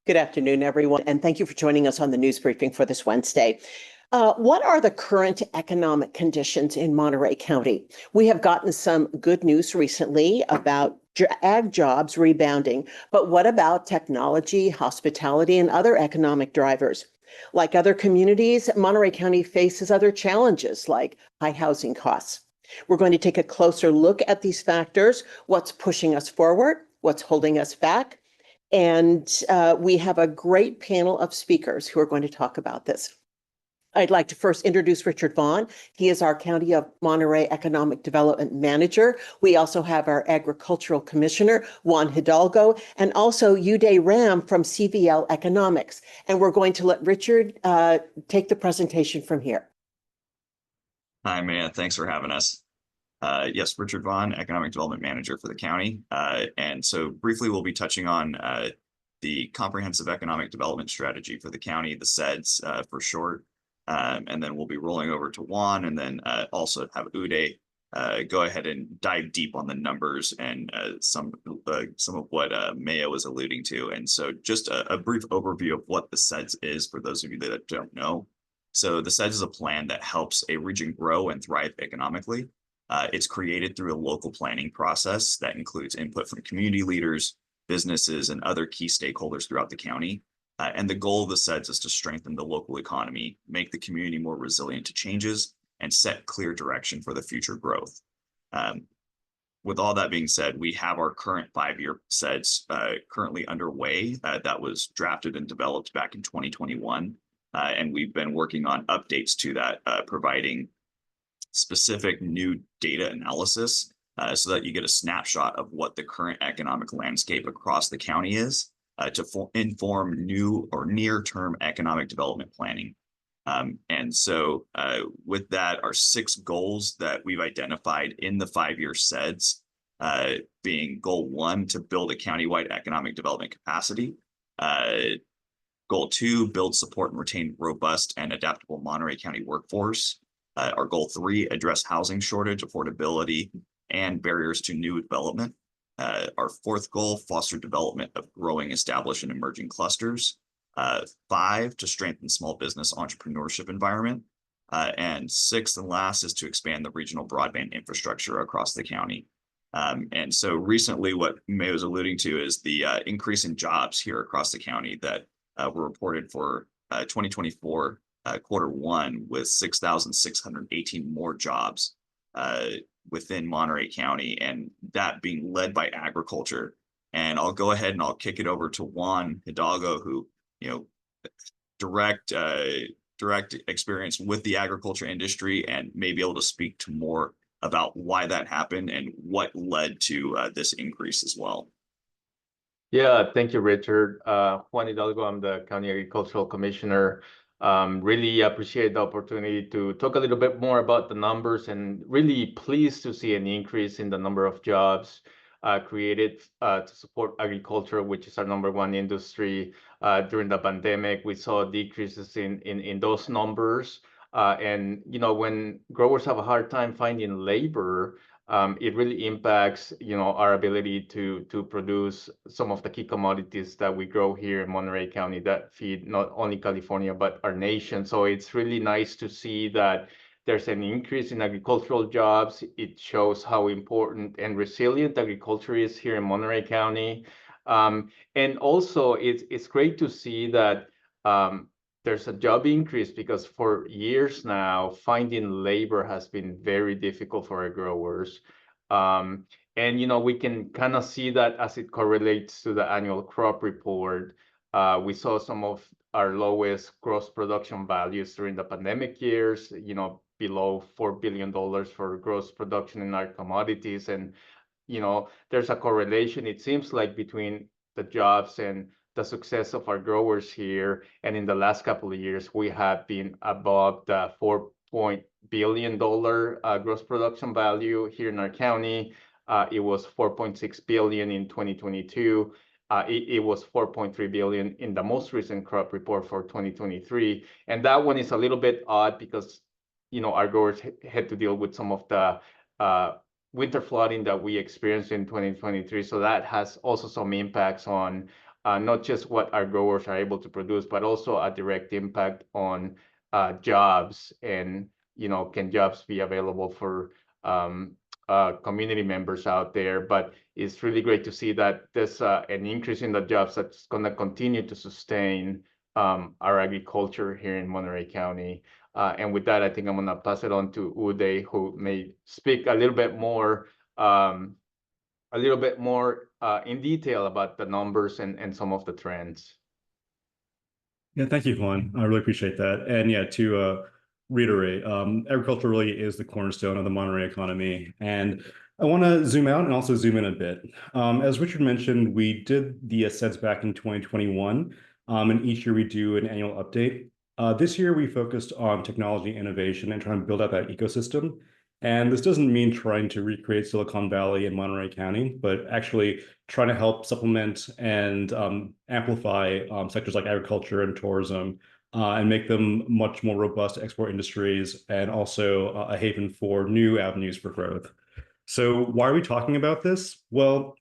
Good afternoon, everyone, and thank you for joining us on the news briefing for this Wednesday. What are the current economic conditions in Monterey County? We have gotten some good news recently about ag jobs rebounding, but what about technology, hospitality, and other economic drivers? Like other communities, Monterey County faces other challenges like high housing costs. We're going to take a closer look at these factors, what's pushing us forward, what's holding us back, and we have a great panel of speakers who are going to talk about this. I'd like to first introduce Richard Vaughn. He is our County of Monterey Economic Development Manager. We also have our Agricultural Commissioner, Juan Hidalgo, and also Uday Ram from CVL Economics. And we're going to let Richard take the presentation from here. Hi, Maya. Thanks for having us. Yes, Richard Vaughn, Economic Development Manager for the county. And so briefly, we'll be touching on the Comprehensive Economic Development Strategy for the county, the CEDS for short. And then we'll be rolling over to Juan, and then also have Uday go ahead and dive deep on the numbers and some of what Maya was alluding to. And so just a brief overview of what the CEDS is for those of you that don't know. So the CEDS is a plan that helps a region grow and thrive economically. It's created through a local planning process that includes input from community leaders, businesses, and other key stakeholders throughout the county. And the goal of the CEDS is to strengthen the local economy, make the community more resilient to changes, and set clear direction for the future growth. With all that being said, we have our current 5-year CEDS currently underway that was drafted and developed back in 2021. And we've been working on updates to that, providing specific new data analysis so that you get a snapshot of what the current economic landscape across the county is to inform new or near-term economic development planning. And so with that, our 6 goals that we've identified in the 5-year CEDS, being goal 1, to build a countywide economic development capacity. Goal 2, build, support, and retain robust and adaptable Monterey County workforce. Our goal 3, address housing shortage, affordability, and barriers to new development. Our 4th goal, foster development of growing, established, and emerging clusters. 5, to strengthen small business entrepreneurship environment. And 6th and last is to expand the regional broadband infrastructure across the county. And so recently what May was alluding to is the increase in jobs here across the county that were reported for 2024 quarter 1, with 6,618 more jobs within Monterey County, and that being led by agriculture. And I'll go ahead and I'll kick it over to Juan Hidalgo, who, direct experience with the agriculture industry and may be able to speak to more about why that happened and what led to this increase as well. Yeah, thank you, Richard. Juan Hidalgo, I'm the County Agricultural Commissioner. Really appreciate the opportunity to talk a little bit more about the numbers, and really pleased to see an increase in the number of jobs created to support agriculture, which is our #1 industry. During the pandemic, we saw decreases in those numbers. And when growers have a hard time finding labor, it really impacts our ability to produce some of the key commodities that we grow here in Monterey County that feed not only California but our nation. So it's really nice to see that there's an increase in agricultural jobs. It shows how important and resilient agriculture is here in Monterey County. And also it's great to see that there's a job increase, because for years now, finding labor has been very difficult for our growers. And, we can kind of see that as it correlates to the annual crop report. We saw some of our lowest gross production values during the pandemic years, below $4 billion for gross production in our commodities. And, there's a correlation, it seems like, between the jobs and the success of our growers here. And in the last couple of years, we have been above the $4 billion gross production value here in our county. It was $4.6 billion in 2022. It was $4.3 billion in the most recent crop report for 2023. And that one is a little bit odd because, our growers had to deal with some of the winter flooding that we experienced in 2023. So that has also some impacts on not just what our growers are able to produce, but also a direct impact on jobs and, can jobs be available for community members out there. But it's really great to see that there's an increase in the jobs that's going to continue to sustain our agriculture here in Monterey County. And with that, I think I'm going to pass it on to Uday, who may speak a little bit more in detail about the numbers and some of the trends. Yeah, thank you, Juan. I really appreciate that. And yeah, to reiterate, agriculture really is the cornerstone of the Monterey economy. And I want to zoom out and also zoom in a bit. As Richard mentioned, we did the SEDS back in 2021, and each year we do an annual update. This year we focused on technology innovation and trying to build out that ecosystem. And this doesn't mean trying to recreate Silicon Valley and Monterey County, but actually trying to help supplement and amplify sectors like agriculture and tourism and make them much more robust export industries and also a haven for new avenues for growth. So why are we talking about this? Well,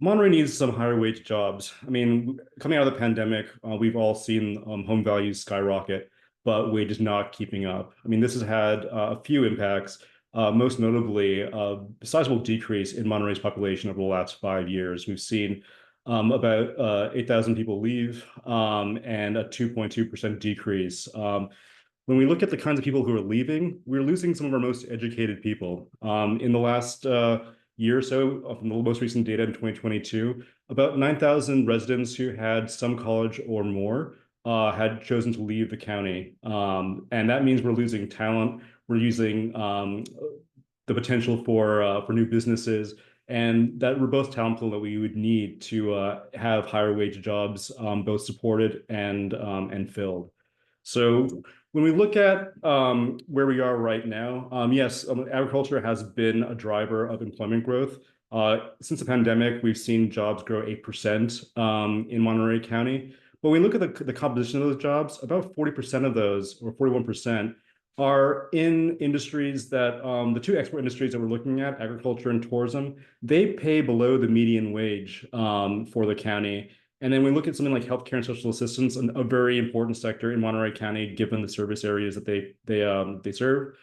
Monterey needs some higher wage jobs. I mean, coming out of the pandemic, we've all seen home values skyrocket, but wages not keeping up. I mean, this has had a few impacts. Most notably, a sizable decrease in Monterey's population over the last 5 years. We've seen about 8,000 people leave and a 2.2% decrease. When we look at the kinds of people who are leaving, we're losing some of our most educated people. In the last year or so, from the most recent data in 2022, about 9,000 residents who had some college or more had chosen to leave the county. And that means we're losing talent. We're using the potential for new businesses and that robust talent pool that we would need to have higher wage jobs both supported and filled. So when we look at where we are right now, yes, agriculture has been a driver of employment growth. Since the pandemic, we've seen jobs grow 8% in Monterey County. But when we look at the composition of those jobs, about 40% of those, or 41%, are in industries that, the two export industries that we're looking at, agriculture and tourism, they pay below the median wage for the county. And then we look at something like healthcare and social assistance, a very important sector in Monterey County, given the service areas that they serve.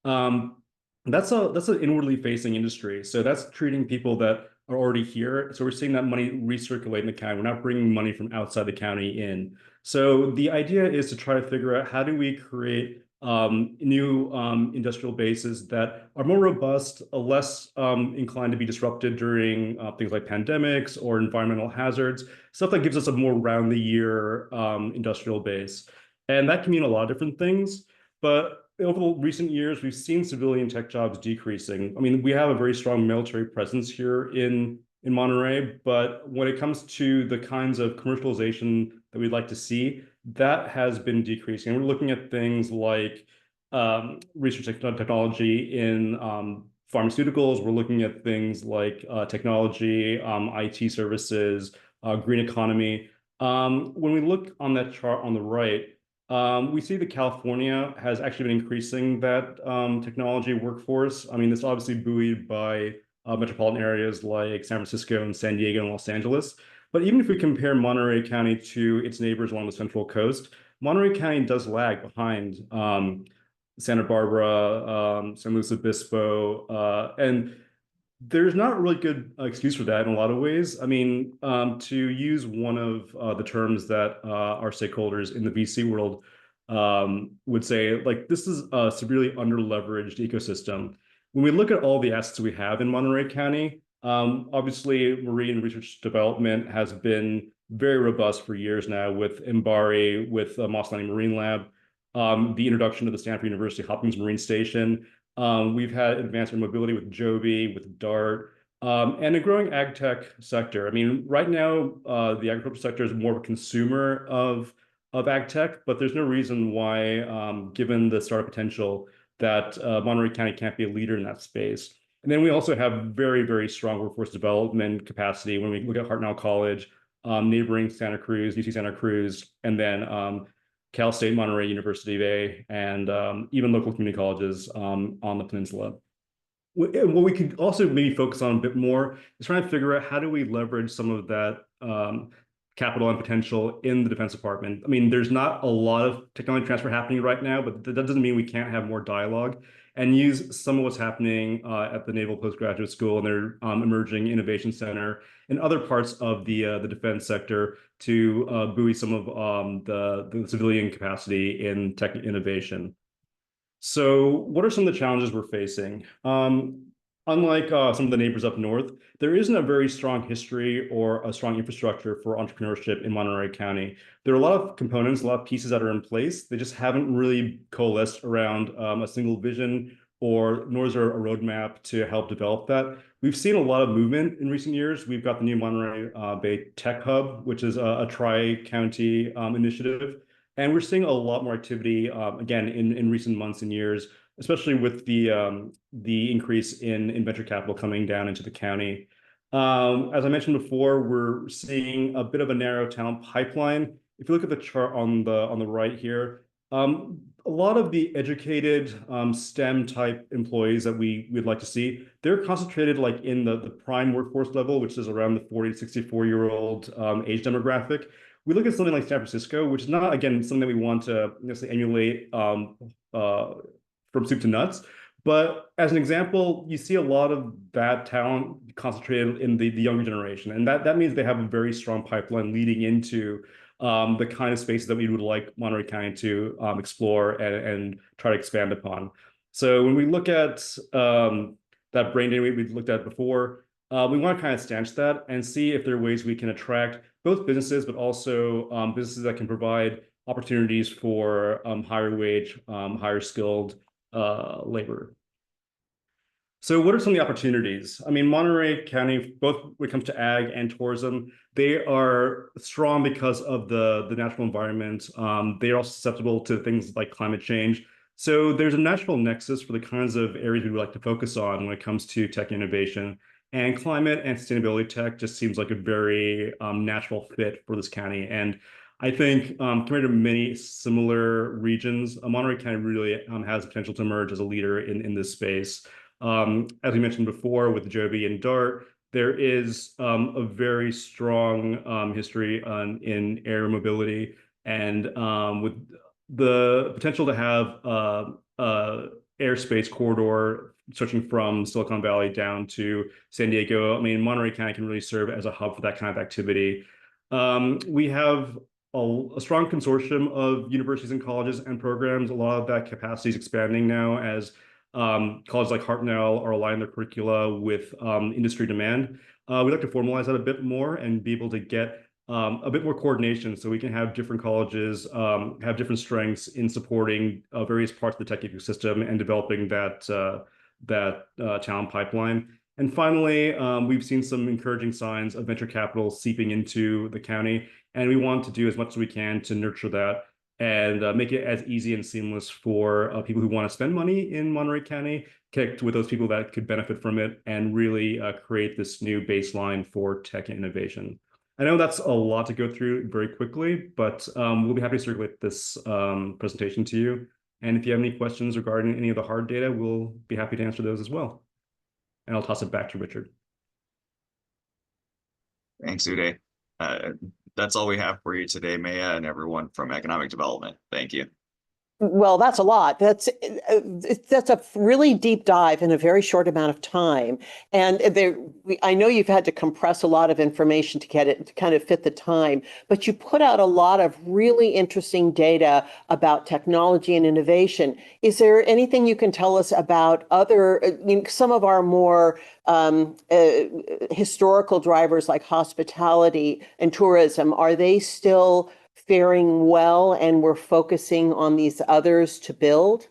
That's an inwardly facing industry. So that's treating people that are already here. So we're seeing that money recirculate in the county. We're not bringing money from outside the county in. So the idea is to try to figure out how do we create new industrial bases that are more robust, less inclined to be disrupted during things like pandemics or environmental hazards, stuff that gives us a more round-the-year industrial base. And that can mean a lot of different things. But over the recent years, we've seen civilian tech jobs decreasing. I mean, we have a very strong military presence here in Monterey, but when it comes to the kinds of commercialization that we'd like to see, that has been decreasing. And we're looking at things like research technology in pharmaceuticals. We're looking at things like technology, IT services, green economy. When we look on that chart on the right, we see that California has actually been increasing that technology workforce. I mean, this obviously buoyed by metropolitan areas like San Francisco and San Diego and Los Angeles. But even if we compare Monterey County to its neighbors along the Central Coast, Monterey County does lag behind Santa Barbara, San Luis Obispo, and there's not a really good excuse for that in a lot of ways. I mean, to use one of the terms that our stakeholders in the VC world would say, like, this is a severely under-leveraged ecosystem. When we look at all the assets we have in Monterey County, obviously, marine research development has been very robust for years now with MBARI, with Moss Landing Marine Lab, the introduction of the Stanford University Hopkins Marine Station. We've had advanced air mobility with Joby, with DART, and a growing ag tech sector. I mean, right now, the agriculture sector is more of a consumer of ag tech, but there's no reason why, given the startup potential, that Monterey County can't be a leader in that space. And then we also have very, very strong workforce development capacity when we look at Hartnell College, neighboring Santa Cruz, UC Santa Cruz, and then Cal State Monterey University Bay, and even local community colleges on the peninsula. What we could also maybe focus on a bit more is trying to figure out how do we leverage some of that capital and potential in the Defense Department. I mean, there's not a lot of technology transfer happening right now, but that doesn't mean we can't have more dialogue and use some of what's happening at the Naval Postgraduate School and their emerging innovation center and other parts of the defense sector to buoy some of the civilian capacity in tech innovation. So what are some of the challenges we're facing? Unlike some of the neighbors up north, there isn't a very strong history or a strong infrastructure for entrepreneurship in Monterey County. There are a lot of components, a lot of pieces that are in place. They just haven't really coalesced around a single vision, or nor is there a roadmap to help develop that. We've seen a lot of movement in recent years. We've got the new Monterey Bay Tech Hub, which is a tri-county initiative. And we're seeing a lot more activity, again, in recent months and years, especially with the increase in venture capital coming down into the county. As I mentioned before, we're seeing a bit of a narrow talent pipeline. If you look at the chart on the right here, a lot of the educated STEM type employees that we'd like to see, they're concentrated like in the prime workforce level, which is around the 40 to 64-year-old age demographic. We look at something like San Francisco, which is not, again, something that we want to necessarily emulate from soup to nuts. But as an example, you see a lot of that talent concentrated in the younger generation. And that means they have a very strong pipeline leading into the kind of spaces that we would like Monterey County to explore and try to expand upon. So when we look at that brain drain we looked at before, we want to kind of stanch that and see if there are ways we can attract both businesses, but also businesses that can provide opportunities for higher wage, higher skilled labor. So what are some of the opportunities? I mean, Monterey County, both when it comes to ag and tourism, they are strong because of the natural environment. They are also susceptible to things like climate change. So there's a natural nexus for the kinds of areas we would like to focus on when it comes to tech innovation. And climate and sustainability tech just seems like a very natural fit for this county. And I think compared to many similar regions, Monterey County really has the potential to emerge as a leader in this space. As we mentioned before with Joby and DART, there is a very strong history in air mobility, and with the potential to have airspace corridor stretching from Silicon Valley down to San Diego. I mean, Monterey County can really serve as a hub for that kind of activity. We have a strong consortium of universities and colleges and programs. A lot of that capacity is expanding now as colleges like Hartnell are aligning their curricula with industry demand. We'd like to formalize that a bit more and be able to get a bit more coordination so we can have different colleges have different strengths in supporting various parts of the tech ecosystem and developing that talent pipeline. And finally, we've seen some encouraging signs of venture capital seeping into the county, and we want to do as much as we can to nurture that and make it as easy and seamless for people who want to spend money in Monterey County, connect with those people that could benefit from it, and really create this new baseline for tech innovation. I know that's a lot to go through very quickly, but we'll be happy to circulate this presentation to you. And if you have any questions regarding any of the hard data, we'll be happy to answer those as well. And I'll toss it back to Richard. Thanks, Uday. That's all we have for you today, Maya, and everyone from Economic Development. Thank you. Well, that's a lot. That's a really deep dive in a very short amount of time. And I know you've had to compress a lot of information to get it to kind of fit the time, but you put out a lot of really interesting data about technology and innovation. Is there anything you can tell us about other, some of our more historical drivers like hospitality and tourism? Are they still faring well, and we're focusing on these others to build?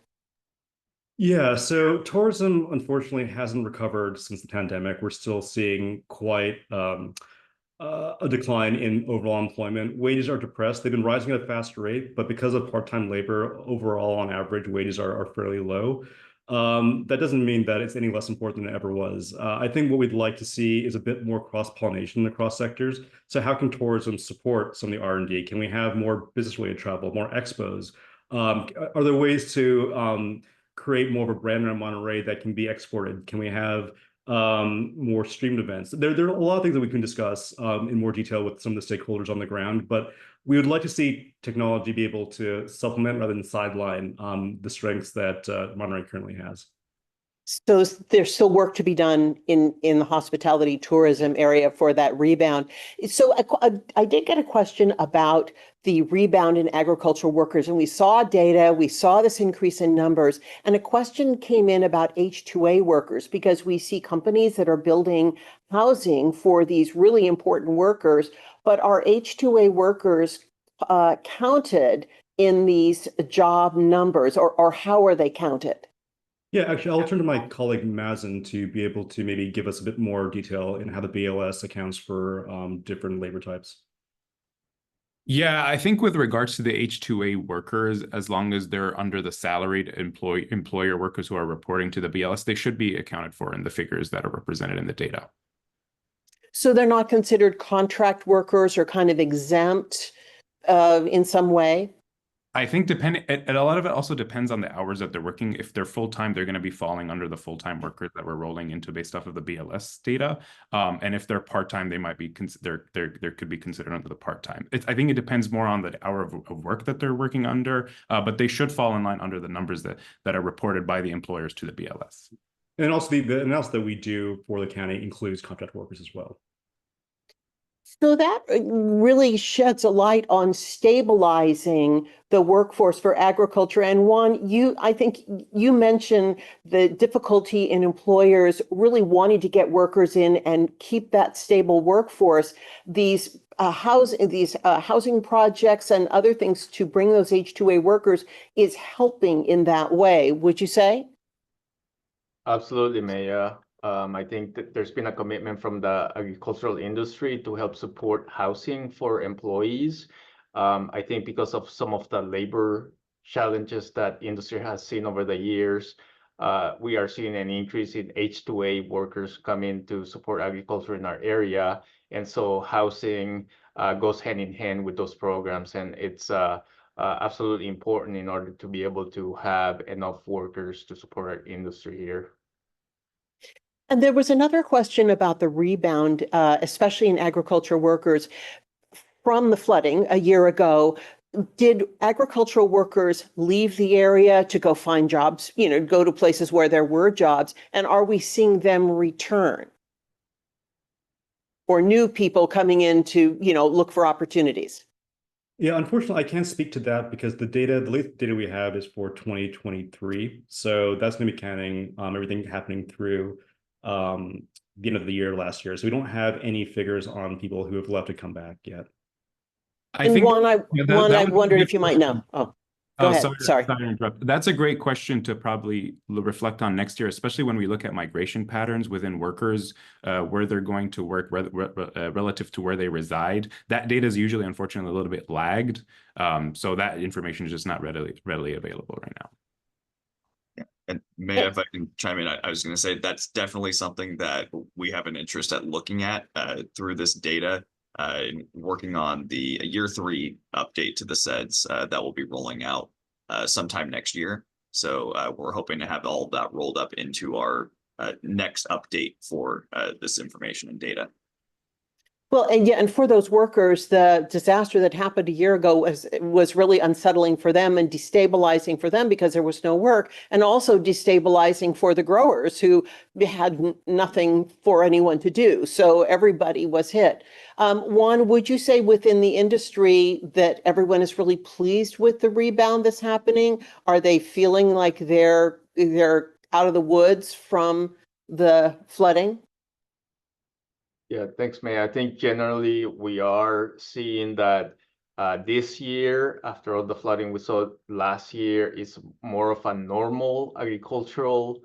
Yeah, so tourism unfortunately hasn't recovered since the pandemic. We're still seeing quite a decline in overall employment. Wages are depressed. They've been rising at a fast rate, but because of part-time labor, overall, on average, wages are fairly low. That doesn't mean that it's any less important than it ever was. I think what we'd like to see is a bit more cross-pollination across sectors. So how can tourism support some of the R&D? Can we have more business-related travel, more expos? Are there ways to create more of a brand around Monterey that can be exported? Can we have more streamed events. There are a lot of things that we can discuss in more detail with some of the stakeholders on the ground, but we would like to see technology be able to supplement rather than sideline the strengths that Monterey currently has. So there's still work to be done in the hospitality tourism area for that rebound. So I did get a question about the rebound in agricultural workers, and we saw data, we saw this increase in numbers, and a question came in about H-2A workers, because we see companies that are building housing for these really important workers, but are H-2A workers counted in these job numbers, or how are they counted? Yeah, actually, I'll turn to my colleague Mazen to be able to maybe give us a bit more detail in how the BLS accounts for different labor types. Yeah, I think with regards to the H-2A workers, as long as they're under the salaried employer workers who are reporting to the BLS, they should be accounted for in the figures that are represented in the data. So they're not considered contract workers or kind of exempt in some way? I think a lot of it also depends on the hours that they're working. If they're full-time, they're going to be falling under the full-time workers that we're rolling into based off of the BLS data. And if they're part-time, they might be there could be considered under the part-time. I think it depends more on the hour of work that they're working under, but they should fall in line under the numbers that are reported by the employers to the BLS. And also the analysis that we do for the county includes contract workers as well. So that really sheds a light on stabilizing the workforce for agriculture. And Juan, I think you mentioned the difficulty in employers really wanting to get workers in and keep that stable workforce. These housing projects and other things to bring those H-2A workers is helping in that way, would you say? Absolutely, Maya. I think that there's been a commitment from the agricultural industry to help support housing for employees. I think because of some of the labor challenges that industry has seen over the years, we are seeing an increase in H-2A workers coming to support agriculture in our area. And so housing goes hand in hand with those programs. And it's absolutely important in order to be able to have enough workers to support our industry here. And there was another question about the rebound, especially in agriculture workers from the flooding a year ago. Did agricultural workers leave the area to go find jobs, go to places where there were jobs? And are we seeing them return? Or new people coming in to, look for opportunities? Yeah, unfortunately, I can't speak to that because the latest data we have is for 2023. So that's going to be counting everything happening through the end of the year last year. So we don't have any figures on people who have left to come back yet. I think Juan, I wondered if you might know. Oh, go ahead. Sorry to interrupt. That's a great question to probably reflect on next year, especially when we look at migration patterns within workers, where they're going to work relative to where they reside. That data is usually, unfortunately, a little bit lagged. So that information is just not readily available right now. And Maya, if I can chime in, I was going to say that's definitely something that we have an interest at looking at through this data, working on the year 3 update to the SEDS that will be rolling out sometime next year. So we're hoping to have all of that rolled up into our next update for this information and data. Well, and for those workers, the disaster that happened a year ago was really unsettling for them and destabilizing for them because there was no work, and also destabilizing for the growers who had nothing for anyone to do. So everybody was hit. Juan, would you say within the industry that everyone is really pleased with the rebound that's happening? Are they feeling like they're out of the woods from the flooding? Yeah, thanks, May. I think generally we are seeing that this year, after all the flooding we saw last year, is more of a normal agricultural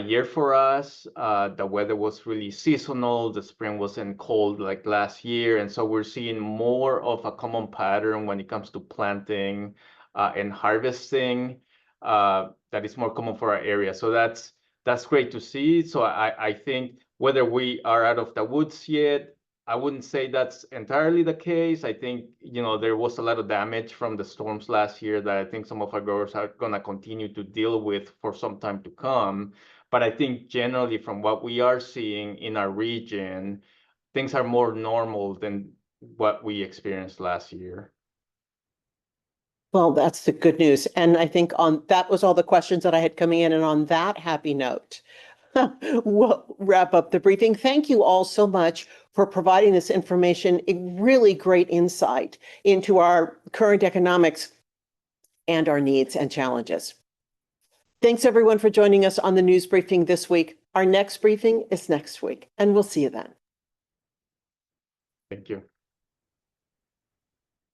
year for us. The weather was really seasonal. The spring wasn't cold like last year. And so we're seeing more of a common pattern when it comes to planting and harvesting that is more common for our area. So that's great to see. So I think whether we are out of the woods yet, I wouldn't say that's entirely the case. I think, there was a lot of damage from the storms last year that I think some of our growers are going to continue to deal with for some time to come. But I think generally from what we are seeing in our region, things are more normal than what we experienced last year. Well, that's the good news. And I think that was all the questions that I had coming in. And on that happy note, we'll wrap up the briefing. Thank you all so much for providing this information, a really great insight into our current economics and our needs and challenges. Thanks everyone for joining us on the news briefing this week. Our next briefing is next week, and we'll see you then. Thank you.